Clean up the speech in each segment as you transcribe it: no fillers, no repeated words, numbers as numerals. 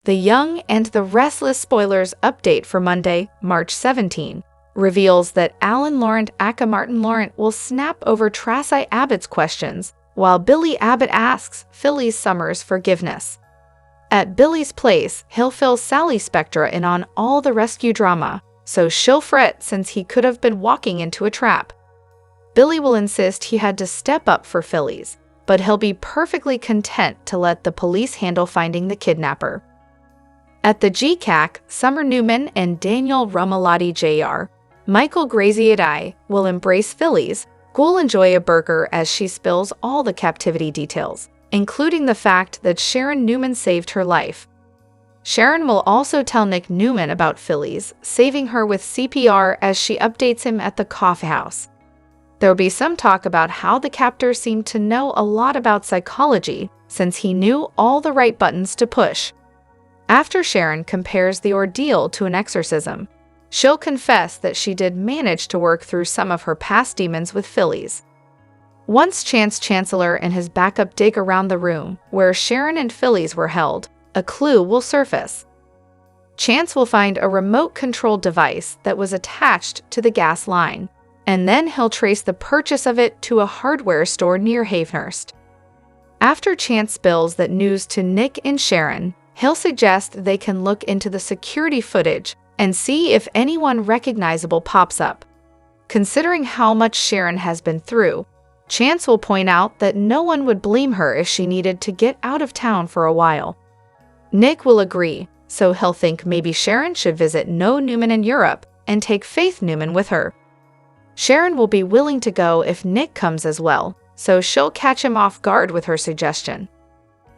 The Young and the Restless spoilers update for Monday, March 17, reveals that Alan Laurent aka Martin Laurent will snap over Traci Abbott's questions, while Billy Abbott asks Phyllis Summers' forgiveness. At Billy's place, he'll fill Sally Spectra in on all the rescue drama, so she'll fret since he could have been walking into a trap. Billy will insist he had to step up for Phyllis, but he'll be perfectly content to let the police handle finding the kidnapper. At the GCAC, Summer Newman and Daniel Rumalotti Jr., Michael Graziadei will embrace Phyllis, who'll enjoy a burger as she spills all the captivity details, including the fact that Sharon Newman saved her life. Sharon will also tell Nick Newman about Phyllis, saving her with CPR as she updates him at the coffee house. There'll be some talk about how the captor seemed to know a lot about psychology, since he knew all the right buttons to push. After Sharon compares the ordeal to an exorcism, she'll confess that she did manage to work through some of her past demons with Phyllis. Once Chance Chancellor and his backup dig around the room where Sharon and Phyllis were held, a clue will surface. Chance will find a remote-controlled device that was attached to the gas line, and then he'll trace the purchase of it to a hardware store near Havehurst. After Chance spills that news to Nick and Sharon, he'll suggest they can look into the security footage and see if anyone recognizable pops up. Considering how much Sharon has been through, Chance will point out that no one would blame her if she needed to get out of town for a while. Nick will agree, so he'll think maybe Sharon should visit No Newman in Europe and take Faith Newman with her. Sharon will be willing to go if Nick comes as well, so she'll catch him off guard with her suggestion.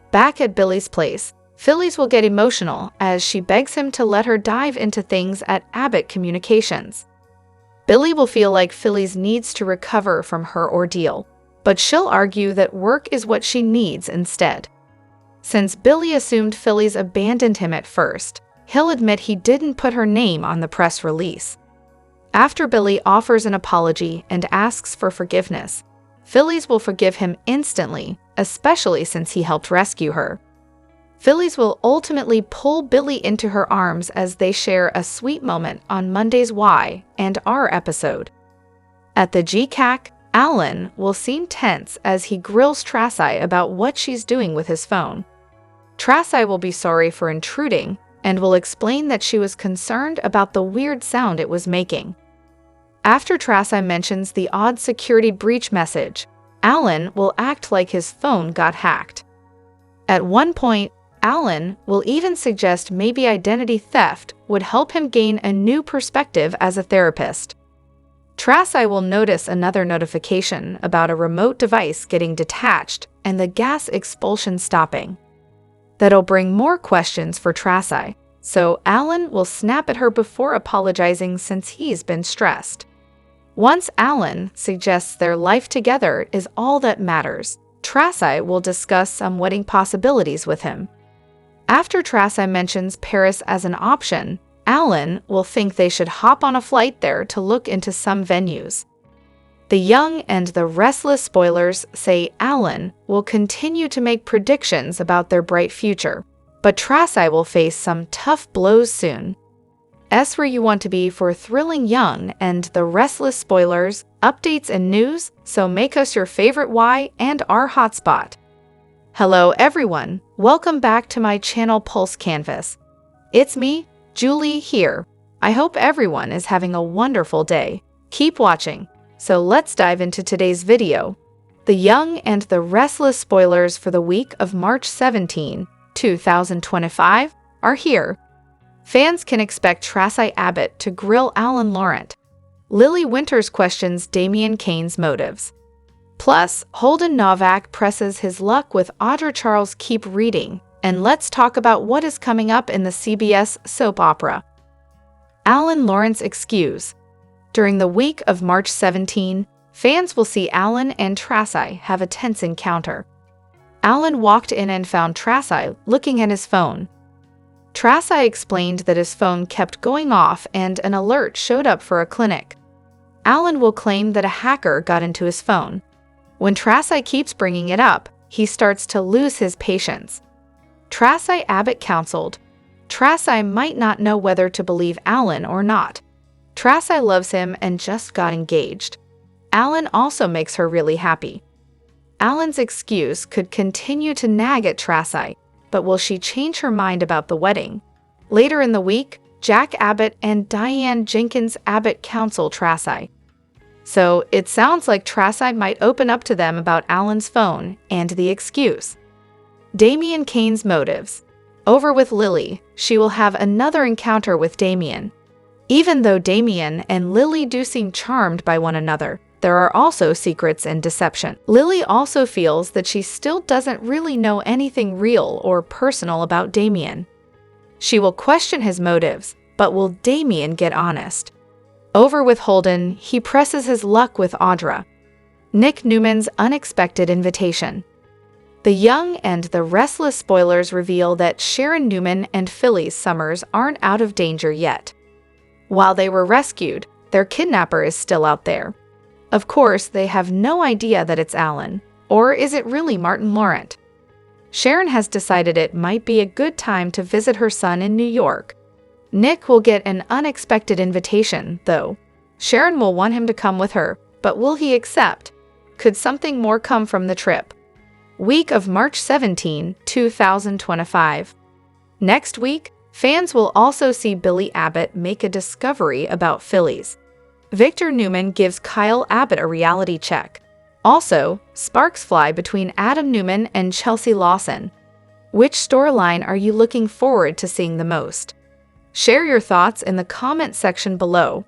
Back at Billy's place, Phyllis will get emotional as she begs him to let her dive into things at Abbott Communications. Billy will feel like Phyllis needs to recover from her ordeal, but she'll argue that work is what she needs instead. Since Billy assumed Phyllis abandoned him at first, he'll admit he didn't put her name on the press release. After Billy offers an apology and asks for forgiveness, Phyllis will forgive him instantly, especially since he helped rescue her. Phyllis will ultimately pull Billy into her arms as they share a sweet moment on Monday's Why and Our episode. At the GCAC, Alan will seem tense as he grills Traci about what she's doing with his phone. Traci will be sorry for intruding and will explain that she was concerned about the weird sound it was making. After Traci mentions the odd security breach message, Alan will act like his phone got hacked. At one point, Alan will even suggest maybe identity theft would help him gain a new perspective as a therapist. Traci will notice another notification about a remote device getting detached and the gas expulsion stopping. That'll bring more questions for Traci, so Alan will snap at her before apologizing since he's been stressed. Once Alan suggests their life together is all that matters, Traci will discuss some wedding possibilities with him. After Traci mentions Paris as an option, Alan will think they should hop on a flight there to look into some venues. The Young and the Restless spoilers say Alan will continue to make predictions about their bright future, but Traci will face some tough blows soon. S where you want to be for thrilling Young and the Restless spoilers, updates and news, so make us your favorite Why and Our hotspot. Hello everyone, welcome back to my channel Pulse Canvas. It's me, Julie here. I hope everyone is having a wonderful day. Keep watching. So let's dive into today's video. The Young and the Restless spoilers for the week of March 17, 2025 are here. Fans can expect Traci Abbott to grill Alan Laurent. Lily Winters questions Damien Kane's motives. Plus, Holden Novak presses his luck with Audra Charles. Keep reading, and let's talk about what is coming up in the CBS soap opera. Alan Laurent's Excuse. During the week of March 17, fans will see Alan and Traci have a tense encounter. Alan walked in and found Traci looking at his phone. Traci explained that his phone kept going off and an alert showed up for a clinic. Alan will claim that a hacker got into his phone. When Traci keeps bringing it up, he starts to lose his patience. Traci Abbott counseled, Traci might not know whether to believe Alan or not. Traci loves him and just got engaged. Alan also makes her really happy. Alan's excuse could continue to nag at Traci, but will she change her mind about the wedding? Later in the week, Jack Abbott and Diane Jenkins Abbott counsel Traci. So it sounds like Traci might open up to them about Alan's phone and the excuse. Damien Kane's motives. Over with Lily, she will have another encounter with Damien. Even though Damien and Lily do seem charmed by one another, there are also secrets and deception. Lily also feels that she still doesn't really know anything real or personal about Damien. She will question his motives, but will Damien get honest? Over with Holden, he presses his luck with Audra. Nick Newman's unexpected invitation. The Young and the Restless spoilers reveal that Sharon Newman and Phyllis Summers aren't out of danger yet. While they were rescued, their kidnapper is still out there. Of course, they have no idea that it's Alan, or is it really Martin Laurent? Sharon has decided it might be a good time to visit her son in New York. Nick will get an unexpected invitation, though. Sharon will want him to come with her, but will he accept? Could something more come from the trip? Week of March 17, 2025. Next week, fans will also see Billy Abbott make a discovery about Phyllis. Victor Newman gives Kyle Abbott a reality check. Also, sparks fly between Adam Newman and Chelsea Lawson. Which storyline are you looking forward to seeing the most? Share your thoughts in the comment section below.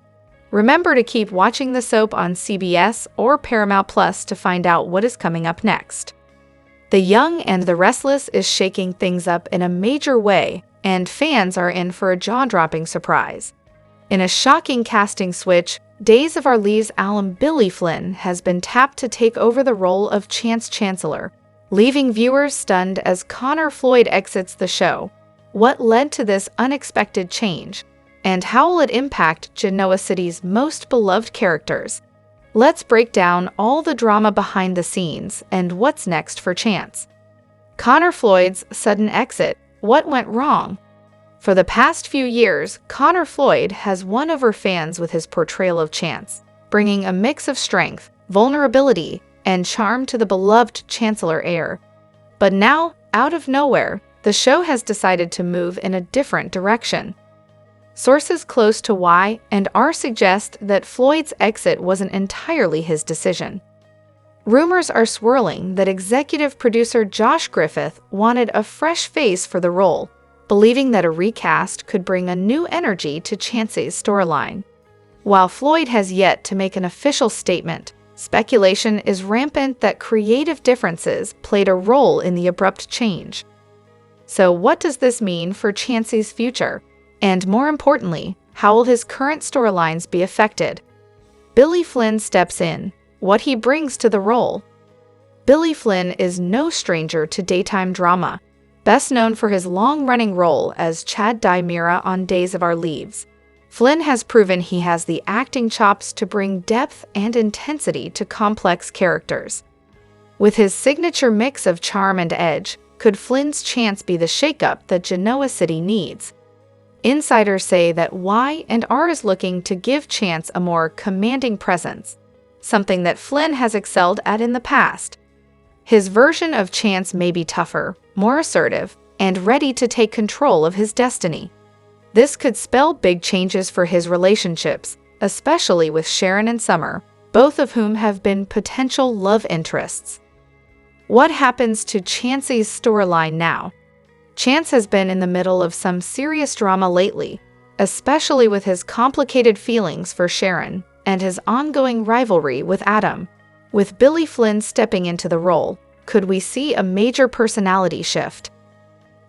Remember to keep watching the soap on CBS or Paramount Plus to find out what is coming up next. The Young and the Restless is shaking things up in a major way, and fans are in for a jaw-dropping surprise. In a shocking casting switch, Days of Our Lives alum Billy Flynn has been tapped to take over the role of Chance Chancellor, leaving viewers stunned as Connor Floyd exits the show. What led to this unexpected change? And how will it impact Genoa City's most beloved characters? Let's break down all the drama behind the scenes and what's next for Chance. Connor Floyd's sudden exit. What went wrong? For the past few years, Connor Floyd has won over fans with his portrayal of Chance, bringing a mix of strength, vulnerability, and charm to the beloved Chancellor heir. But now, out of nowhere, the show has decided to move in a different direction. Sources close to Y&R suggest that Floyd's exit wasn't entirely his decision. Rumors are swirling that executive producer Josh Griffith wanted a fresh face for the role, believing that a recast could bring a new energy to Chance's storyline. While Floyd has yet to make an official statement, speculation is rampant that creative differences played a role in the abrupt change. So what does this mean for Chance's future? And more importantly, how will his current storylines be affected? Billy Flynn steps in. What he brings to the role. Billy Flynn is no stranger to daytime drama, best known for his long-running role as Chad Dimira on Days of Our Lives. Flynn has proven he has the acting chops to bring depth and intensity to complex characters. With his signature mix of charm and edge, could Flynn's Chance be the shakeup that Genoa City needs? Insiders say that Y&R is looking to give Chance a more commanding presence, something that Flynn has excelled at in the past. His version of Chance may be tougher, more assertive, and ready to take control of his destiny. This could spell big changes for his relationships, especially with Sharon and Summer, both of whom have been potential love interests. What happens to Chance's storyline now? Chance has been in the middle of some serious drama lately, especially with his complicated feelings for Sharon and his ongoing rivalry with Adam. With Billy Flynn stepping into the role, could we see a major personality shift?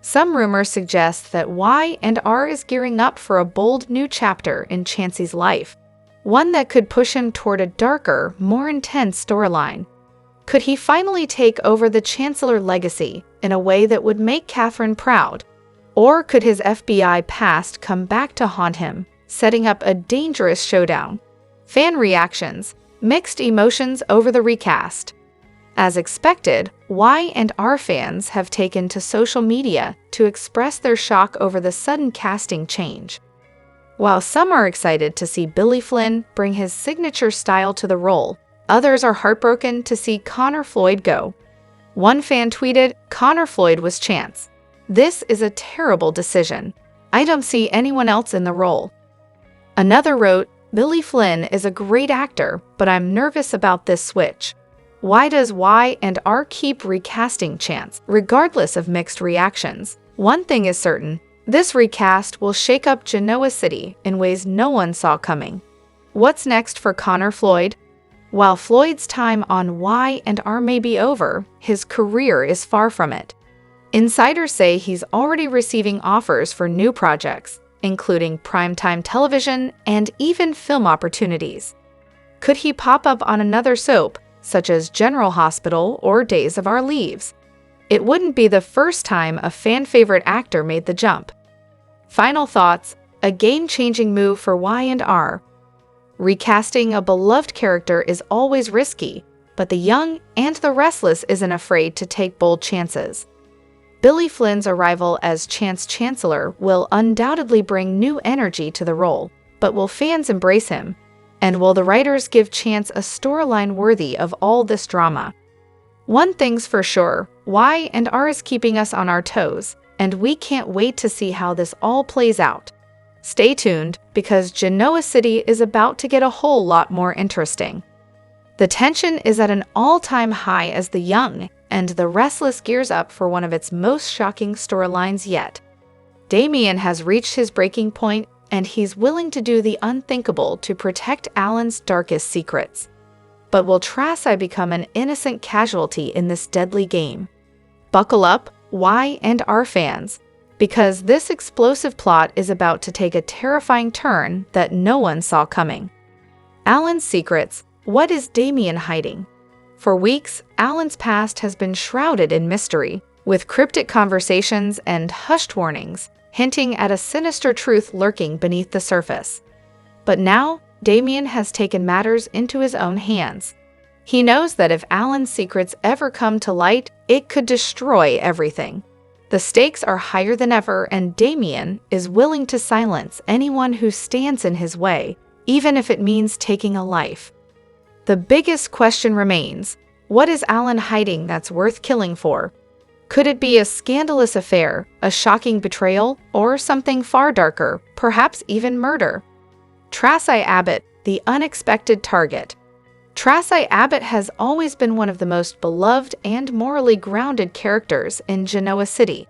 Some rumors suggest that Y&R is gearing up for a bold new chapter in Chance's life, one that could push him toward a darker, more intense storyline. Could he finally take over the Chancellor legacy in a way that would make Catherine proud? Or could his FBI past come back to haunt him, setting up a dangerous showdown? Fan reactions. Mixed emotions over the recast. As expected, Y and R fans have taken to social media to express their shock over the sudden casting change. While some are excited to see Billy Flynn bring his signature style to the role, others are heartbroken to see Connor Floyd go. One fan tweeted, "Connor Floyd was chance. This is a terrible decision. I don't see anyone else in the role." Another wrote, "Billy Flynn is a great actor, but I'm nervous about this switch. Why does Y and R keep recasting Chance, regardless of mixed reactions? One thing is certain, this recast will shake up Genoa City in ways no one saw coming." What's next for Connor Floyd? While Floyd's time on Y and R may be over, his career is far from it. Insiders say he's already receiving offers for new projects, including primetime television and even film opportunities. Could he pop up on another soap, such as General Hospital or Days of Our Lives? It wouldn't be the first time a fan-favorite actor made the jump. Final thoughts: a game-changing move for Y and R. Recasting a beloved character is always risky, but the young and the restless isn't afraid to take bold chances. Billy Flynn's arrival as Chance Chancellor will undoubtedly bring new energy to the role, but will fans embrace him? And will the writers give Chance a storyline worthy of all this drama? One thing's for sure, Y and R is keeping us on our toes, and we can't wait to see how this all plays out. Stay tuned, because Genoa City is about to get a whole lot more interesting. The tension is at an all-time high as the young and the restless gears up for one of its most shocking storylines yet. Damien has reached his breaking point, and he's willing to do the unthinkable to protect Alan's darkest secrets. But will Traci become an innocent casualty in this deadly game? Buckle up, Y and R fans, because this explosive plot is about to take a terrifying turn that no one saw coming. Alan's secrets. What is Damien hiding? For weeks, Alan's past has been shrouded in mystery, with cryptic conversations and hushed warnings, hinting at a sinister truth lurking beneath the surface. But now, Damien has taken matters into his own hands. He knows that if Alan's secrets ever come to light, it could destroy everything. The stakes are higher than ever, and Damien is willing to silence anyone who stands in his way, even if it means taking a life. The biggest question remains, what is Alan hiding that's worth killing for? Could it be a scandalous affair, a shocking betrayal, or something far darker, perhaps even murder? Traci Abbott, the unexpected target. Traci Abbott has always been one of the most beloved and morally grounded characters in Genoa City.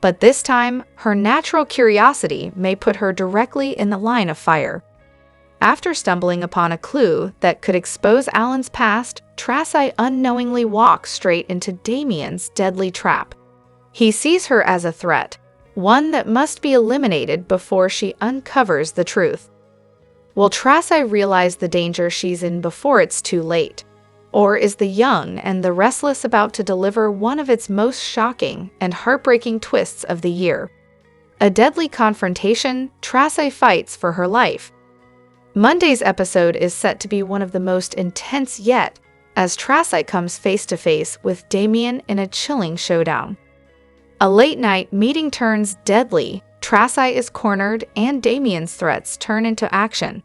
But this time, her natural curiosity may put her directly in the line of fire. After stumbling upon a clue that could expose Alan's past, Traci unknowingly walks straight into Damien's deadly trap. He sees her as a threat, one that must be eliminated before she uncovers the truth. Will Traci realize the danger she's in before it's too late? Or is the young and the restless about to deliver one of its most shocking and heartbreaking twists of the year? A deadly confrontation, Traci fights for her life. Monday's episode is set to be one of the most intense yet, as Traci comes face-to-face with Damien in a chilling showdown. A late-night meeting turns deadly, Traci is cornered, and Damien's threats turn into action.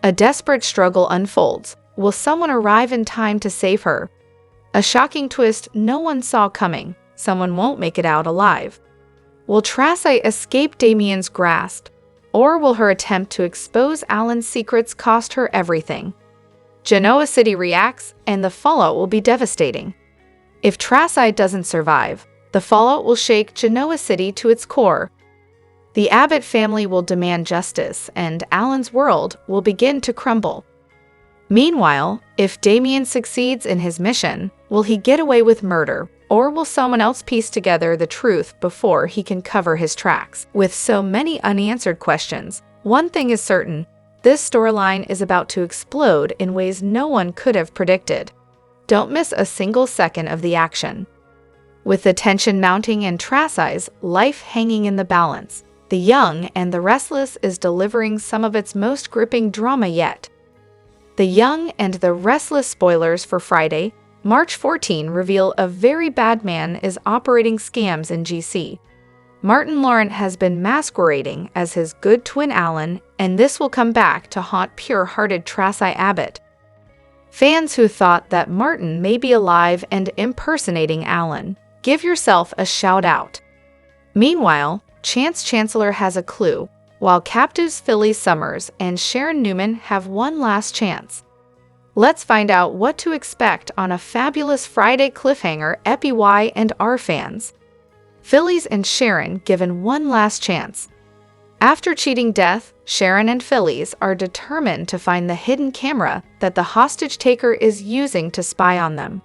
A desperate struggle unfolds. Will someone arrive in time to save her? A shocking twist no one saw coming. Someone won't make it out alive. Will Traci escape Damien's grasp? Or will her attempt to expose Alan's secrets cost her everything? Genoa City reacts, and the fallout will be devastating. If Traci doesn't survive, the fallout will shake Genoa City to its core. The Abbott family will demand justice, and Alan's world will begin to crumble. Meanwhile, if Damien succeeds in his mission, will he get away with murder? Or will someone else piece together the truth before he can cover his tracks? With so many unanswered questions, one thing is certain, this storyline is about to explode in ways no one could have predicted. Don't miss a single second of the action. With the tension mounting and Traci's life hanging in the balance, the young and the restless is delivering some of its most gripping drama yet. The Young and the Restless spoilers for Friday, March 14 reveal a very bad man is operating scams in GC. Martin Laurent has been masquerading as his good twin Alan, and this will come back to haunt pure-hearted Traci Abbott. Fans who thought that Martin may be alive and impersonating Alan, give yourself a shout-out. Meanwhile, Chance Chancellor has a clue, while captives Phyllis Summers and Sharon Newman have one last chance. Let's find out what to expect on a fabulous Friday cliffhanger EPY and R fans. Phyllis and Sharon given one last chance. After cheating death, Sharon and Phyllis are determined to find the hidden camera that the hostage taker is using to spy on them.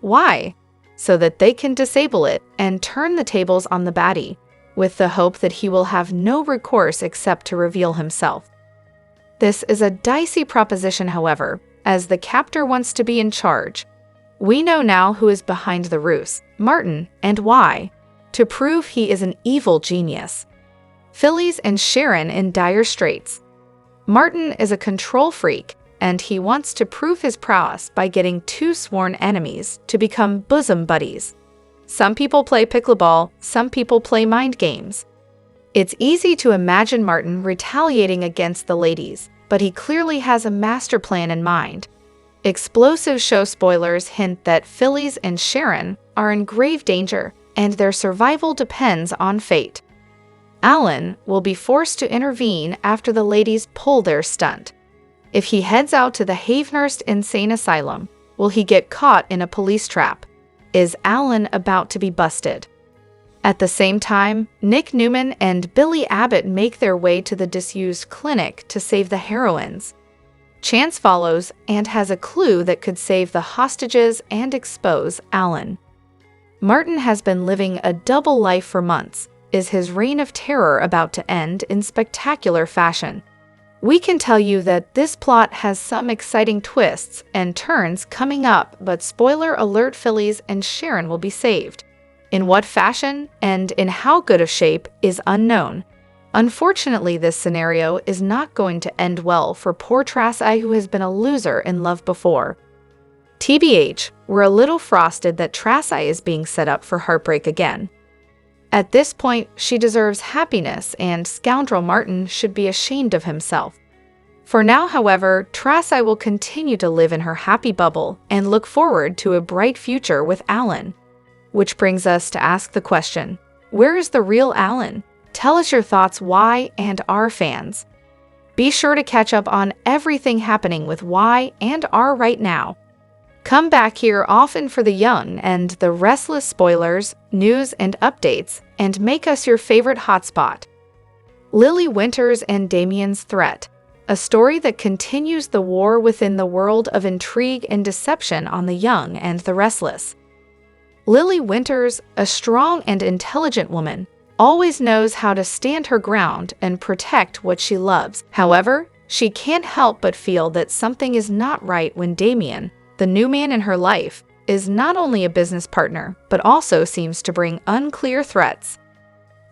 Why? So that they can disable it and turn the tables on the baddie, with the hope that he will have no recourse except to reveal himself. This is a dicey proposition, however, as the captor wants to be in charge. We know now who is behind the ruse, Martin, and why, to prove he is an evil genius. Phyllis and Sharon in dire straits. Martin is a control freak, and he wants to prove his prowess by getting two sworn enemies to become bosom buddies. Some people play pickleball, some people play mind games. It's easy to imagine Martin retaliating against the ladies, but he clearly has a master plan in mind. Explosive show spoilers hint that Phyllis and Sharon are in grave danger, and their survival depends on fate. Alan will be forced to intervene after the ladies pull their stunt. If he heads out to the Havenhurst Insane Asylum, will he get caught in a police trap? Is Alan about to be busted? At the same time, Nick Newman and Billy Abbott make their way to the disused clinic to save the heroines. Chance follows and has a clue that could save the hostages and expose Alan. Martin has been living a double life for months. Is his reign of terror about to end in spectacular fashion? We can tell you that this plot has some exciting twists and turns coming up, but spoiler alert, Phyllis and Sharon will be saved. In what fashion and in how good of shape is unknown. Unfortunately, this scenario is not going to end well for poor Traci, who has been a loser in love before. TBH, we're a little frosted that Traci is being set up for heartbreak again. At this point, she deserves happiness, and scoundrel Martin should be ashamed of himself. For now, however, Traci will continue to live in her happy bubble and look forward to a bright future with Alan. Which brings us to ask the question, where is the real Alan? Tell us your thoughts, Y and R fans. Be sure to catch up on everything happening with Y and R right now. Come back here often for the young and the restless spoilers, news, and updates, and make us your favorite hotspot. Lily Winters and Damien's Threat, a story that continues the war within the world of intrigue and deception on the young and the restless. Lily Winters, a strong and intelligent woman, always knows how to stand her ground and protect what she loves. However, she can't help but feel that something is not right when Damien, the new man in her life, is not only a business partner, but also seems to bring unclear threats.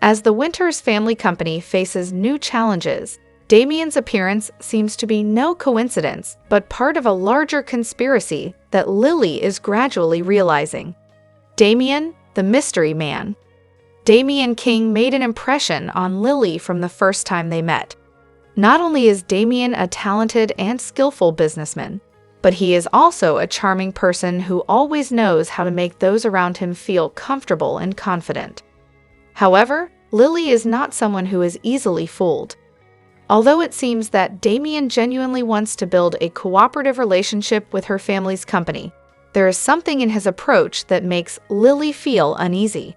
As the Winters family company faces new challenges, Damien's appearance seems to be no coincidence, but part of a larger conspiracy that Lily is gradually realizing. Damien, the mystery man. Damien King made an impression on Lily from the first time they met. Not only is Damien a talented and skillful businessman, but he is also a charming person who always knows how to make those around him feel comfortable and confident. However, Lily is not someone who is easily fooled. Although it seems that Damien genuinely wants to build a cooperative relationship with her family's company, there is something in his approach that makes Lily feel uneasy.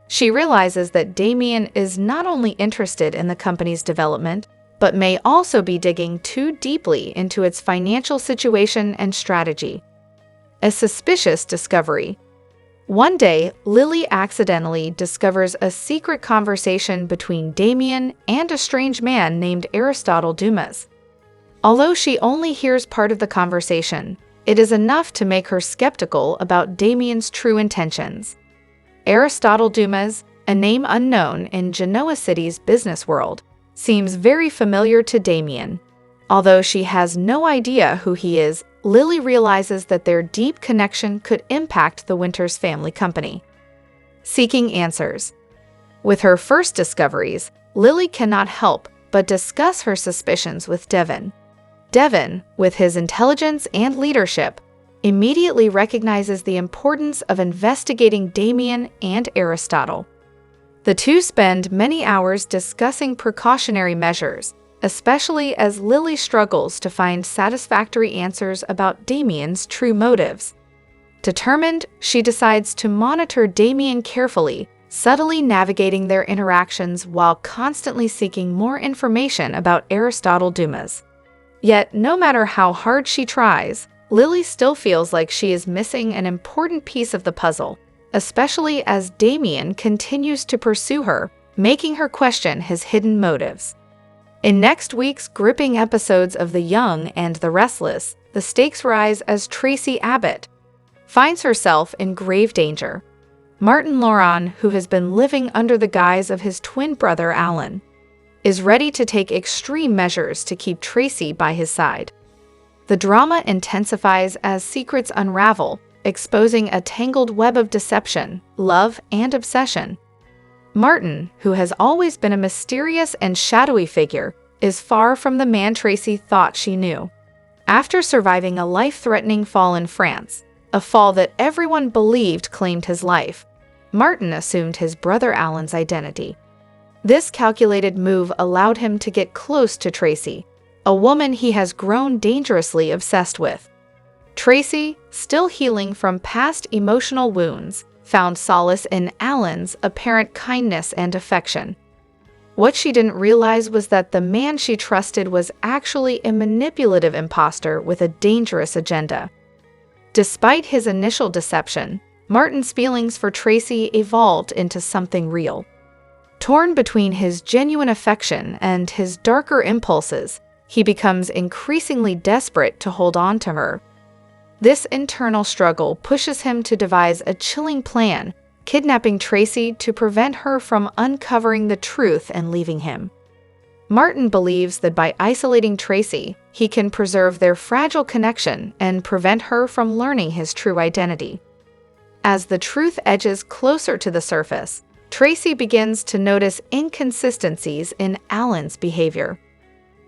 She realizes that Damien is not only interested in the company's development, but may also be digging too deeply into its financial situation and strategy. A suspicious discovery. One day, Lily accidentally discovers a secret conversation between Damien and a strange man named Aristotle Dumas. Although she only hears part of the conversation, it is enough to make her skeptical about Damien's true intentions. Aristotle Dumas, a name unknown in Genoa City's business world, seems very familiar to Damien. Although she has no idea who he is, Lily realizes that their deep connection could impact the Winters family company. Seeking answers. With her first discoveries, Lily cannot help but discuss her suspicions with Devon. Devon, with his intelligence and leadership, immediately recognizes the importance of investigating Damien and Aristotle. The two spend many hours discussing precautionary measures, especially as Lily struggles to find satisfactory answers about Damien's true motives. Determined, she decides to monitor Damien carefully, subtly navigating their interactions while constantly seeking more information about Aristotle Dumas. Yet, no matter how hard she tries, Lily still feels like she is missing an important piece of the puzzle, especially as Damien continues to pursue her, making her question his hidden motives. In next week's gripping episodes of The Young and the Restless, the stakes rise as Traci Abbott finds herself in grave danger. Martin Laurent, who has been living under the guise of his twin brother Alan, is ready to take extreme measures to keep Traci by his side. The drama intensifies as secrets unravel, exposing a tangled web of deception, love, and obsession. Martin, who has always been a mysterious and shadowy figure, is far from the man Traci thought she knew. After surviving a life-threatening fall in France, a fall that everyone believed claimed his life, Martin assumed his brother Alan's identity. This calculated move allowed him to get close to Traci, a woman he has grown dangerously obsessed with. Traci, still healing from past emotional wounds, found solace in Alan's apparent kindness and affection. What she didn't realize was that the man she trusted was actually a manipulative imposter with a dangerous agenda. Despite his initial deception, Martin's feelings for Traci evolved into something real. Torn between his genuine affection and his darker impulses, he becomes increasingly desperate to hold on to her. This internal struggle pushes him to devise a chilling plan, kidnapping Traci to prevent her from uncovering the truth and leaving him. Martin believes that by isolating Traci, he can preserve their fragile connection and prevent her from learning his true identity. As the truth edges closer to the surface, Traci begins to notice inconsistencies in Alan's behavior.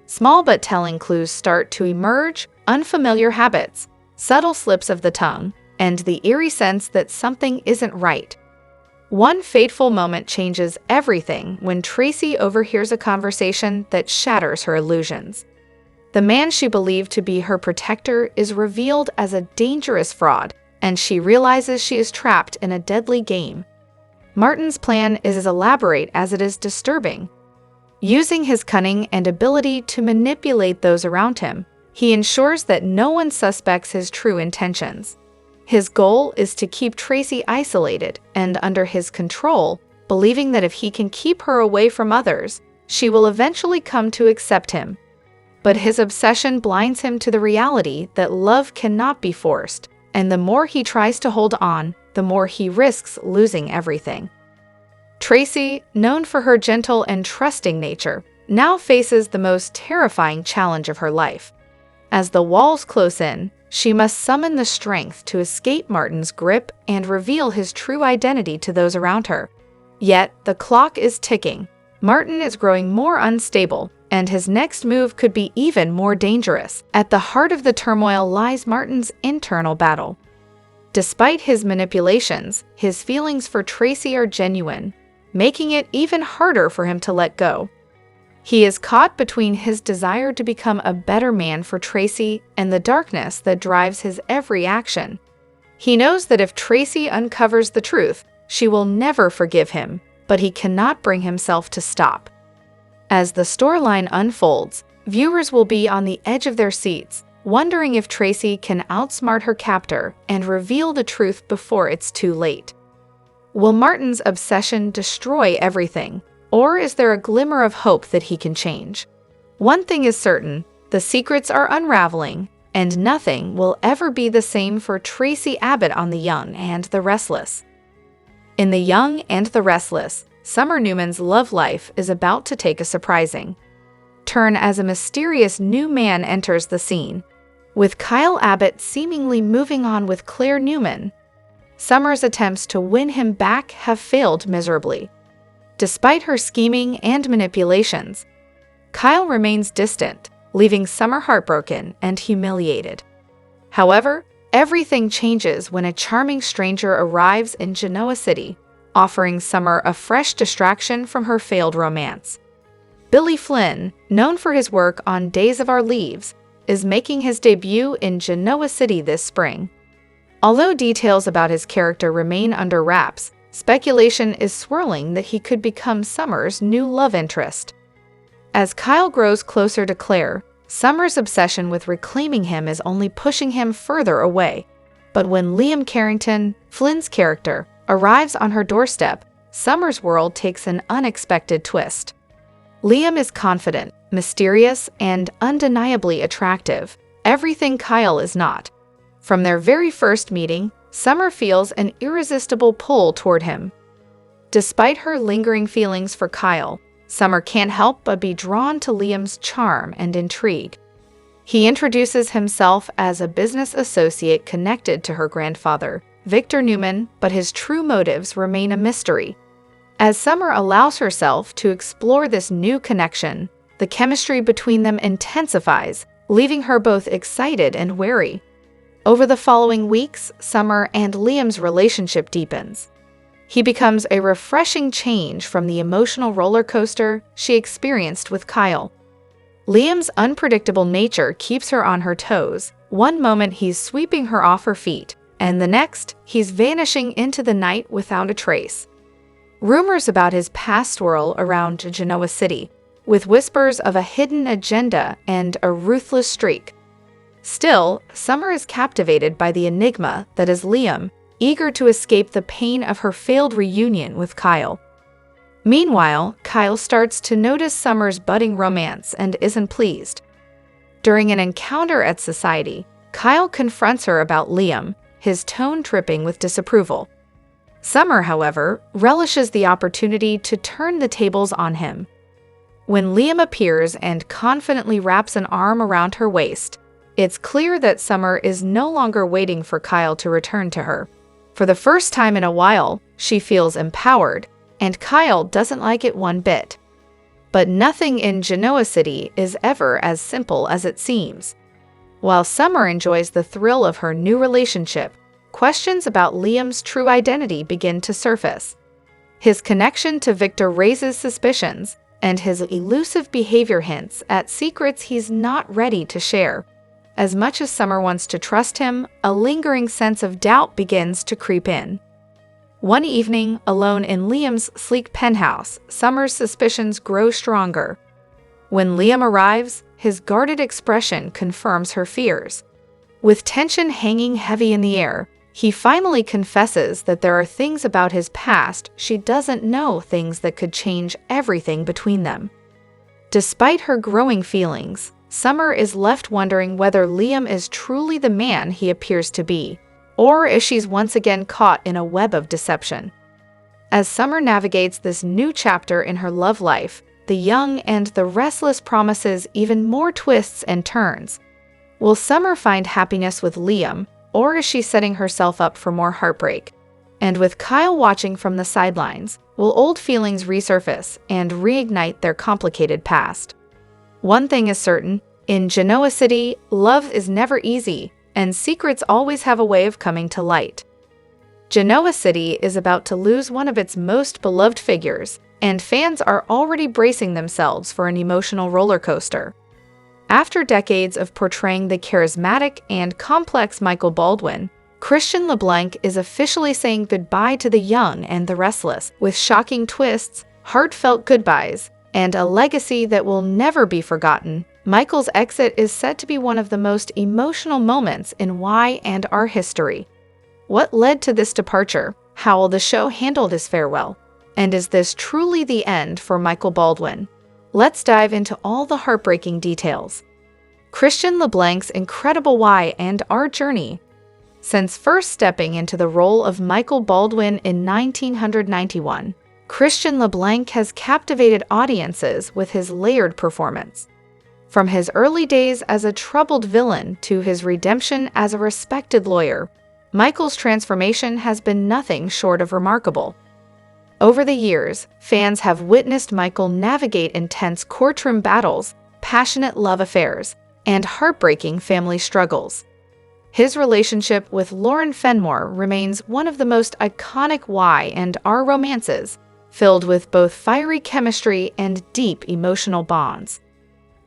Small but telling clues start to emerge: unfamiliar habits, subtle slips of the tongue, and the eerie sense that something isn't right. One fateful moment changes everything when Traci overhears a conversation that shatters her illusions. The man she believed to be her protector is revealed as a dangerous fraud, and she realizes she is trapped in a deadly game. Martin's plan is as elaborate as it is disturbing. Using his cunning and ability to manipulate those around him, he ensures that no one suspects his true intentions. His goal is to keep Traci isolated and under his control, believing that if he can keep her away from others, she will eventually come to accept him. But his obsession blinds him to the reality that love cannot be forced, and the more he tries to hold on, the more he risks losing everything. Traci, known for her gentle and trusting nature, now faces the most terrifying challenge of her life. As the walls close in, she must summon the strength to escape Martin's grip and reveal his true identity to those around her. Yet, the clock is ticking. Martin is growing more unstable, and his next move could be even more dangerous. At the heart of the turmoil lies Martin's internal battle. Despite his manipulations, his feelings for Traci are genuine, making it even harder for him to let go. He is caught between his desire to become a better man for Traci and the darkness that drives his every action. He knows that if Traci uncovers the truth, she will never forgive him, but he cannot bring himself to stop. As the storyline unfolds, viewers will be on the edge of their seats, wondering if Traci can outsmart her captor and reveal the truth before it's too late. Will Martin's obsession destroy everything? Or is there a glimmer of hope that he can change? One thing is certain, the secrets are unraveling, and nothing will ever be the same for Traci Abbott on The Young and the Restless. In The Young and the Restless, Summer Newman's love life is about to take a surprising turn as a mysterious new man enters the scene. With Kyle Abbott seemingly moving on with Claire Newman, Summer's attempts to win him back have failed miserably. Despite her scheming and manipulations, Kyle remains distant, leaving Summer heartbroken and humiliated. However, everything changes when a charming stranger arrives in Genoa City, offering Summer a fresh distraction from her failed romance. Billy Flynn, known for his work on Days of Our Lives, is making his debut in Genoa City this spring. Although details about his character remain under wraps, speculation is swirling that he could become Summer's new love interest. As Kyle grows closer to Claire, Summer's obsession with reclaiming him is only pushing him further away. But when Liam Carrington, Flynn's character, arrives on her doorstep, Summer's world takes an unexpected twist. Liam is confident, mysterious, and undeniably attractive, everything Kyle is not. From their very first meeting, Summer feels an irresistible pull toward him. Despite her lingering feelings for Kyle, Summer can't help but be drawn to Liam's charm and intrigue. He introduces himself as a business associate connected to her grandfather, Victor Newman, but his true motives remain a mystery. As Summer allows herself to explore this new connection, the chemistry between them intensifies, leaving her both excited and wary. Over the following weeks, Summer and Liam's relationship deepens. He becomes a refreshing change from the emotional roller coaster she experienced with Kyle. Liam's unpredictable nature keeps her on her toes. One moment he's sweeping her off her feet, and the next, he's vanishing into the night without a trace. Rumors about his past swirl around Genoa City, with whispers of a hidden agenda and a ruthless streak. Still, Summer is captivated by the enigma that is Liam, eager to escape the pain of her failed reunion with Kyle. Meanwhile, Kyle starts to notice Summer's budding romance and isn't pleased. During an encounter at Society, Kyle confronts her about Liam, his tone dripping with disapproval. Summer, however, relishes the opportunity to turn the tables on him. When Liam appears and confidently wraps an arm around her waist, it's clear that Summer is no longer waiting for Kyle to return to her. For the first time in a while, she feels empowered, and Kyle doesn't like it one bit. But nothing in Genoa City is ever as simple as it seems. While Summer enjoys the thrill of her new relationship, questions about Liam's true identity begin to surface. His connection to Victor raises suspicions, and his elusive behavior hints at secrets he's not ready to share. As much as Summer wants to trust him, a lingering sense of doubt begins to creep in. One evening, alone in Liam's sleek penthouse, Summer's suspicions grow stronger. When Liam arrives, his guarded expression confirms her fears. With tension hanging heavy in the air, he finally confesses that there are things about his past she doesn't know, things that could change everything between them. Despite her growing feelings, Summer is left wondering whether Liam is truly the man he appears to be, or if she's once again caught in a web of deception. As Summer navigates this new chapter in her love life, the young and the restless promises even more twists and turns. Will Summer find happiness with Liam, or is she setting herself up for more heartbreak? And with Kyle watching from the sidelines, will old feelings resurface and reignite their complicated past? One thing is certain, in Genoa City, love is never easy, and secrets always have a way of coming to light. Genoa City is about to lose one of its most beloved figures, and fans are already bracing themselves for an emotional roller coaster. After decades of portraying the charismatic and complex Michael Baldwin, Christian LeBlanc is officially saying goodbye to the young and the restless, with shocking twists, heartfelt goodbyes, and a legacy that will never be forgotten. Michael's exit is said to be one of the most emotional moments in Y and our history. What led to this departure? How will the show handle his farewell? And is this truly the end for Michael Baldwin? Let's dive into all the heartbreaking details. Christian LeBlanc's incredible Y and our journey. Since first stepping into the role of Michael Baldwin in 1991, Christian LeBlanc has captivated audiences with his layered performance. From his early days as a troubled villain to his redemption as a respected lawyer, Michael's transformation has been nothing short of remarkable. Over the years, fans have witnessed Michael navigate intense courtroom battles, passionate love affairs, and heartbreaking family struggles. His relationship with Lauren Fenmore remains one of the most iconic Y&R romances, filled with both fiery chemistry and deep emotional bonds.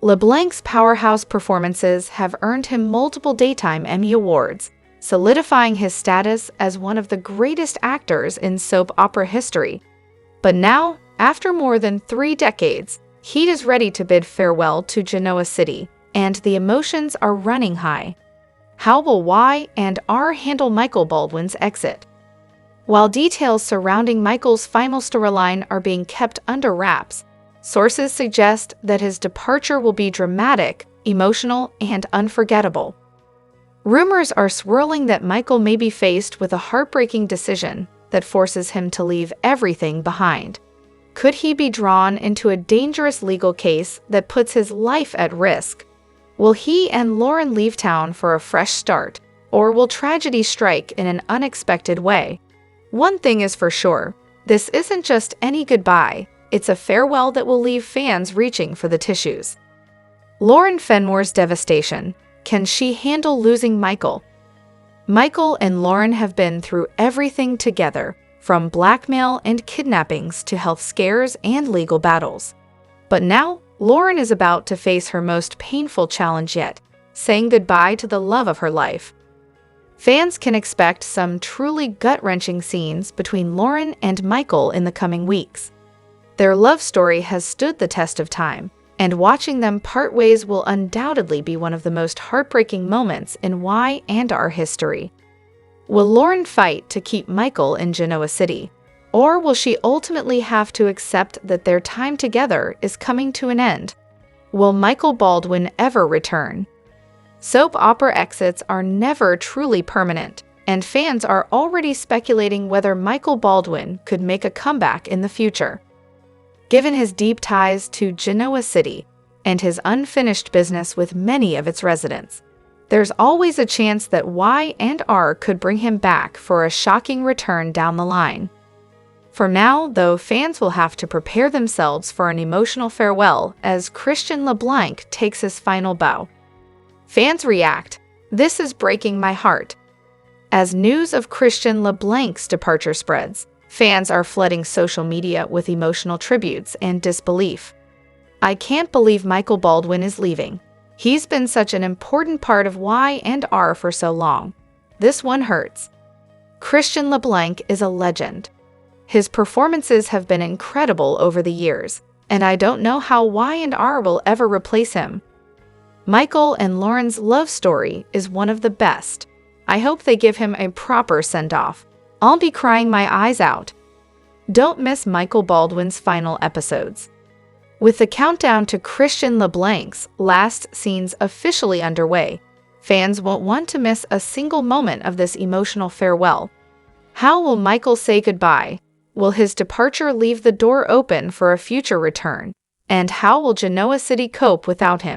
LeBlanc's powerhouse performances have earned him multiple Daytime Emmy Awards, solidifying his status as one of the greatest actors in soap opera history. But now, after more than 3 decades, he is ready to bid farewell to Genoa City, and the emotions are running high. How will Y&R handle Michael Baldwin's exit? While details surrounding Michael's final storyline are being kept under wraps, sources suggest that his departure will be dramatic, emotional, and unforgettable. Rumors are swirling that Michael may be faced with a heartbreaking decision that forces him to leave everything behind. Could he be drawn into a dangerous legal case that puts his life at risk? Will he and Lauren leave town for a fresh start, or will tragedy strike in an unexpected way? One thing is for sure, this isn't just any goodbye, it's a farewell that will leave fans reaching for the tissues. Lauren Fenmore's devastation. Can she handle losing Michael? Michael and Lauren have been through everything together, from blackmail and kidnappings to health scares and legal battles. But now, Lauren is about to face her most painful challenge yet, saying goodbye to the love of her life. Fans can expect some truly gut-wrenching scenes between Lauren and Michael in the coming weeks. Their love story has stood the test of time, and watching them part ways will undoubtedly be one of the most heartbreaking moments in Y&R history. Will Lauren fight to keep Michael in Genoa City, or will she ultimately have to accept that their time together is coming to an end? Will Michael Baldwin ever return? Soap opera exits are never truly permanent, and fans are already speculating whether Michael Baldwin could make a comeback in the future. Given his deep ties to Genoa City and his unfinished business with many of its residents, there's always a chance that Y&R could bring him back for a shocking return down the line. For now, though, fans will have to prepare themselves for an emotional farewell as Christian LeBlanc takes his final bow. Fans react, "This is breaking my heart." As news of Christian LeBlanc's departure spreads, fans are flooding social media with emotional tributes and disbelief. "I can't believe Michael Baldwin is leaving. He's been such an important part of Y&R for so long. This one hurts." Christian LeBlanc is a legend. His performances have been incredible over the years, and I don't know how Y&R will ever replace him. Michael and Lauren's love story is one of the best. I hope they give him a proper send-off. I'll be crying my eyes out. Don't miss Michael Baldwin's final episodes. With the countdown to Christian LeBlanc's last scenes officially underway, fans won't want to miss a single moment of this emotional farewell. How will Michael say goodbye? Will his departure leave the door open for a future return? And how will Genoa City cope without him?